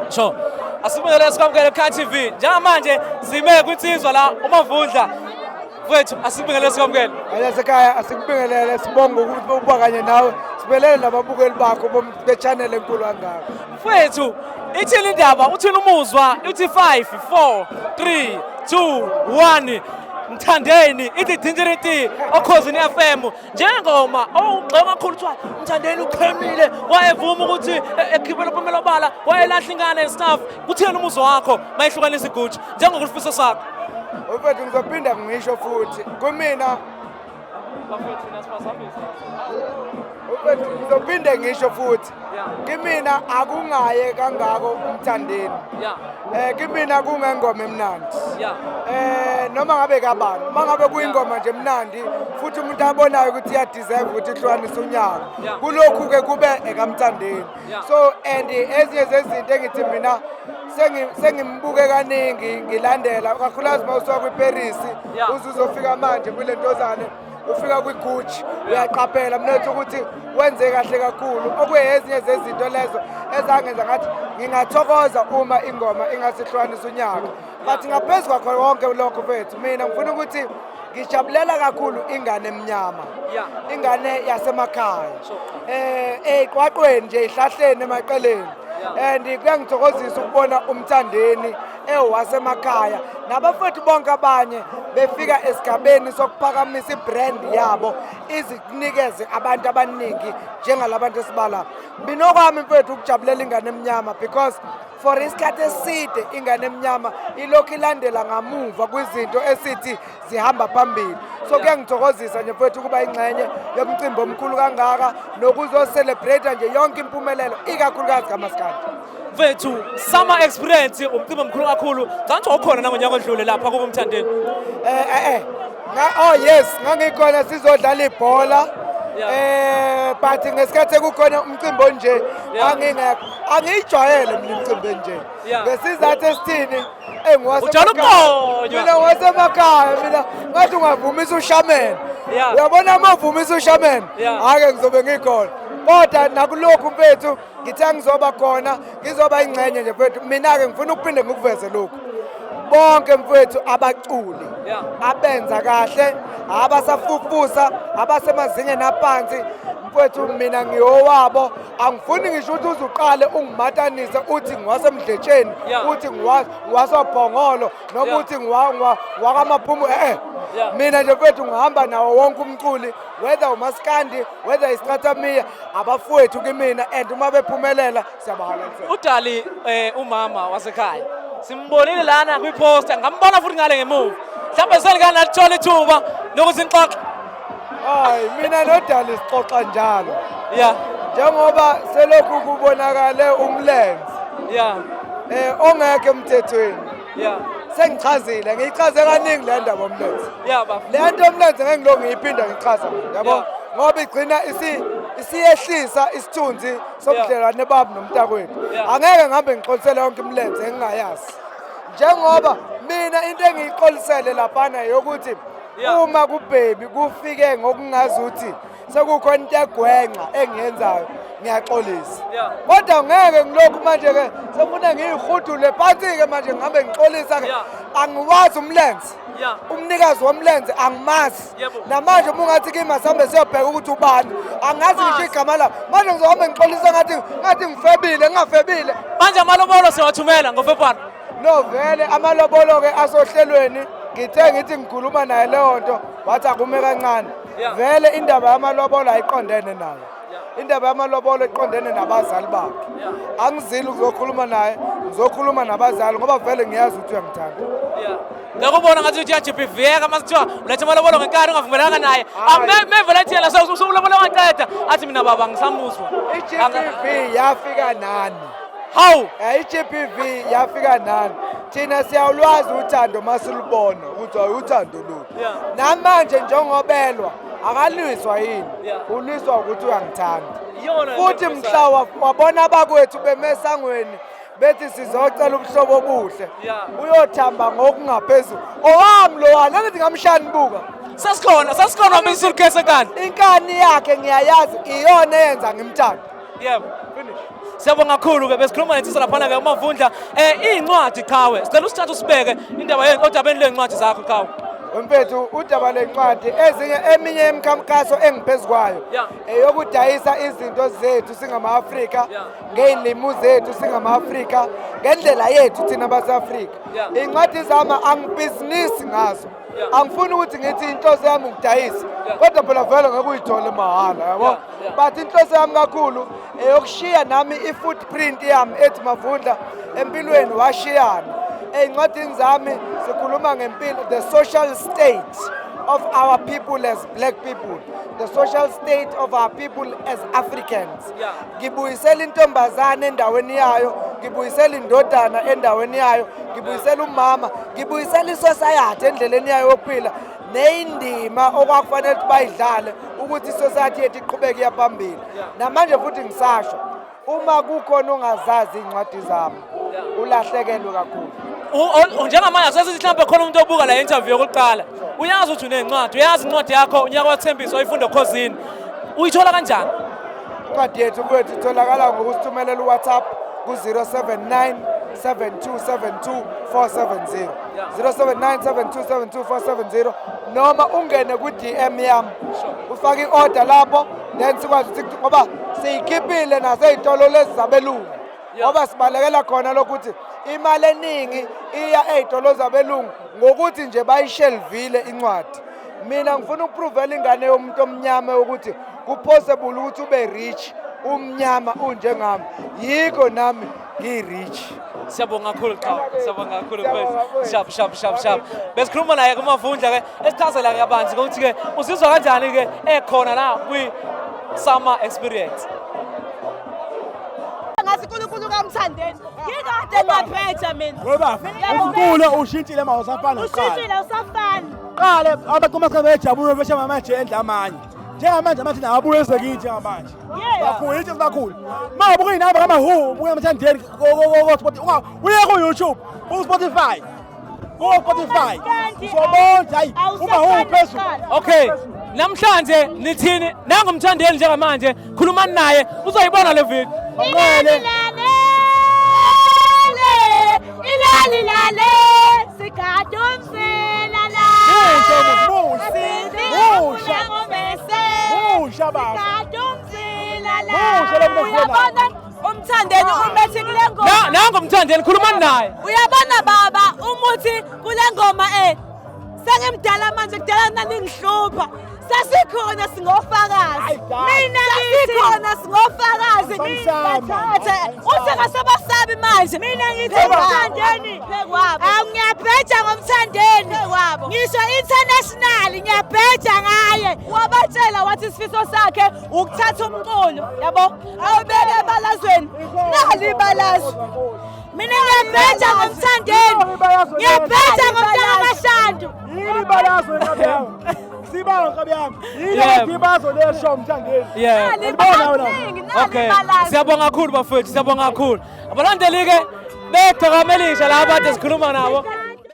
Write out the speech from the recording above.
Sure. Asibingelele sikwamukele eKhan TV. Njengamanje sime kwinsizwa la uMavundla. Mfowethu asibingelele sikwamukele. Ayasekhaya asikubingelele sibonga ukuthi uba kanye nawe sibelele nababukeli bakho be-channel enkulu kangaka. Mfowethu ithini indaba uthini umuzwa uthi 5 4 3 2 1 Mthandeni ithi Dingeriti okhosini FM njengoma owugxeka kakhulu kuthiwa Mthandeni uqhemile wayevuma ukuthi ekhiphe lophumela obala wayelahla ingane and kuthini umuzwa wakho mayihlukanisa igutsha njengokufiso sakho Mfowethu ngizophinda ngisho futhi kumina Mfowethu ngizophinde ngisho futhi kimina akungaye kangako umthandeni kimina kungengoma emnandi noma ngabe kabani mangabe kuyingoma nje emnandi futhi umuntu abonayo ukuthi iya deserve ukuthi ihlukanise unyaka kulokhu ke kube ekamthandeni so and ezinye zezinto engithi mina sengimbuke kaningi ngilandela kakhulukazi mawusuka kwiParis uzofika manje kule ntozane ufika kwiGucci uyaqaphela mnethu ukuthi wenze kahle kakhulu okuyezinye zezinto lezo ezangenza ngathi ngingathokoza uma ingoma ingasihlukanisa unyaka but ngaphezulu kwakho konke lokho mfethu mina ngifuna ukuthi ngijabulela kakhulu ingane emnyama ingane yasemakhaya eqwaqweni nje ihlahleni emaqeleni and kuyangithokozisa ukubona umthandeni ewasemakhaya nabafethu bonke abanye befika esigabeni sokuphakamisa ibrand yabo izikunikeze abantu abaningi njengalabantu esibala binokwami mfethu ukujabulela ingane emnyama because for isikhathi eside ingane emnyama ilokhu ilandela ngamuva kwizinto esithi zihamba phambili so kuyangithokozisa nje mfethu kuba ingxenye yomcimbi omkhulu kangaka nokuzocelebrate nje yonke impumelelo ikakhulukazi kaMaskandi mfethu summer experience umcimbi omkhulu kakhulu zanthi ukhona nangonyaka odlule lapha kuba Mthandeni oh yes ngangikhona sizodlala ibhola but ngesikhathi kukhona umcimbi onje angiyijwayele mina umcimbi nje ngesizathu esithini mina wasemakhaya mina ngathi ungavumisa ushameni uyabona uma uvumisa ushameni ake ngizobe ngikhona kodwa nakulokhu mfethu ngithe ngizoba khona ngizoba ingxenye nje mfethu mina-ke ngifuna ukuphinde ngikuveze lokhu bonke mfethu abaculi abenza kahle abasafufusa abasemazingeni aphansi mfethu mina ngiyowabo angifuni ngisho ukuthi uzuqale ungimatanise uthi ngiwasemdletsheni uthi ngiwasobhongolo noma uthi ngiwakamaphumu mina nje mfethu ngihamba nawo wonke umculi whether uMaskandi whether iStrathamiya abafowethu kimina and uma bephumelela siyabahalanisa uDali umama wasekhaya simbonile lana kwiposter ngambona futhi ngale ngemuva mhlawumbe selikana lathola ithuba lokuthi nixoxe hayi mina noDali sixoxa njalo njengoba selokhu kubonakale umlenze ongeke emthethweni sengichazile ngiyichaze kaningi le ndaba omlenze le nto omlenze ngeke ngiloko ngiyiphinda ngichaza yabo ngoba igcina isiyehlisa isithunzi sobudlelwane babo nomntakwethu angeke ngihambe ngixolisele yonke imlenze engingayazi njengoba mina into engiyixolisele laphana yokuthi uma kubhebi kufike ngokungazuthi sekukhona into egwenqa engiyenzayo ngiyaxolisa kodwa ngeke ngilokhu manje ke sefuna ngiyihudule phansi ke manje ngihambe ngixolisa ke angiwazi umlenze umnikazi womlenze angimazi namanje mungathi kimi masihambe siyobheka ukuthi ubani angazi ngisho igama la manje ngizohambe ngixolisa ngathi ngifebile ngingafebile manje amalobolo siyawathumela ngoFebruary no vele amalobolo ke asohlelweni ngithe ngithi ngikhuluma naye leyo nto wathi akume kancane vele indaba yamalobolo ayiqondene nayo indaba yamalobolo iqondene nabazali bakhe angizili ukuzokhuluma naye ngizokhuluma nabazali ngoba vele ngiyazi ukuthi uyangithanda ngakubona ngathi uthi yaGPV masithiwa ulethe amalobolo ngenkari ungavumelanga naye mevolunteer usulobolo waqeda athi mina baba ngisamuzwa iGPV yafika nani how iGPV yafika nani thina siyawulwazi uthando masilubona ukuthi uthando lo namanje njengobelwa akalwiswa yini ulwiswa ukuthi uyangithanda futhi mhla wabona abakwethu bemesangweni bethi sizocela ubuhlobo obuhle uyothamba ngokungaphezulu owami lo wani angithi ngamshani buka sasikhona misulu kese kanti inkani yakhe ngiyayazi iyona eyenza ngimthanda Yebo. Siyabonga kakhulu ke besikhuluma nensizwa laphana ke uMavundla incwadi Qhawe sicela usithathe usibeke indaba odabeni lencwadi zakho Qhawe. Mfethu udaba lencwadi eminye yemkhankaso engiphezukwayo eyokudayisa izinto zethu singama-Afrika ngey'limu zethu singama-Afrika ngendlela yethu thina base-Afrika. Iy'ncwadi zami angibhizinisi ngazo, angifuni ukuthi ngithi inhloso yami ukudayisa kodwa phela vele ngeke uyithole mahhala yabo. But inhloso yami kakhulu eyokushiya nami i-footprint yami ethi Mavundla empilweni washiyana. Ey'ncwadini zami sikhuluma ngempilo, the social state of our people as black people, the social state of our people as Africans. Ngibuyisela intombazane endaweni yayo, ngibuyisela indodana endaweni yayo, ngibuyisela umama, ngibuyisela isociety endleleni yayo yokuphila neyindima okwakufanele ukuthi bayidlale ukuthi isociety yethu iqhubeke iya phambili. Namanje futhi ngisasho uma kukhona ongazazi iy'ncwadi zami ulahlekelwe kakhulu. Njengamanje asesithi mhlawumbe khona umuntu obuka la interview yokuqala uyazi ukuthi unencwadi, uyazi incwadi yakho unyaka wathembiso oyifunda ekhosini, uyithola kanjani? Incwadi yethu kwethu itholakala ngokusithumelela uWhatsApp ku-079 7272 470 079 7272 470 noma ungene ku-DM yami ufake i-order lapho then sikwazi ukuthi ngoba siyikhiphile nasey'tolo lezi zabelungu ngoba sibalekela khona lokuthi imali eningi iya ey'tolo zabelungu ngokuthi nje bayishelvile incwadi. Mina ngifuna ukupruvela ingane yomuntu omnyama ukuthi kupossible ukuthi ube rich umnyama unjengami, yikho nami ngi-rich. Siyabonga kakhulu Qhawe, siyabonga kakhulu mfethu. Shap. Besikhuluma naye kuMavundla ke esichazela ke abanzi ukuthi ke uzizwa kanjani ke ekhona la kwi-summer experience. Ngasikhulukhulu kaMthandeni ngikade ngaphetha mina ngoba uNkulunkulu ushintshile mawusafana ushintshile usafana qale abaqhamuka bejabule besha manje endla amanye njengamanje amathina abuye ezekithi njengamanje kakhulu into kakhulu mawubuka inamba kamahu ubuye Mthandeni ko uye ku YouTube ku Spotify sobonke hayi uma uphezulu. Okay, namhlanje nithini nangoMthandeni njengamanje khulumani naye uzoyibona le video. Ilale sikade umsela la sikade umsela la uyabona uMthandeni umethi kule ngoma nangoMthandeni khulumani naye. Uyabona baba umuthi kule ngoma sengimdala manje kudala naningihlupha sasikhona singofakazi mina sikhona singofakazi bathathe uthi ngasebasabi manje mina ngithi uMthandeni phekwabo ngiyabheja ngomthandeni phekwabo ngisho international ngiyabheja ngaye wabatshela wathi isifiso sakhe ukuthatha umculo yabo awubeke ebalazweni nali ibalazo mina ngiyabheja ngomthandeni ngiyabheja ngomntana kaShandu yini balazo nkabyami sibanga nkabyami yini bazo lesho uMthandeni Okay, siyabonga kakhulu bafethu, siyabonga kakhulu. Abalandeli ke bethokamelisha la abade sikhuluma nabo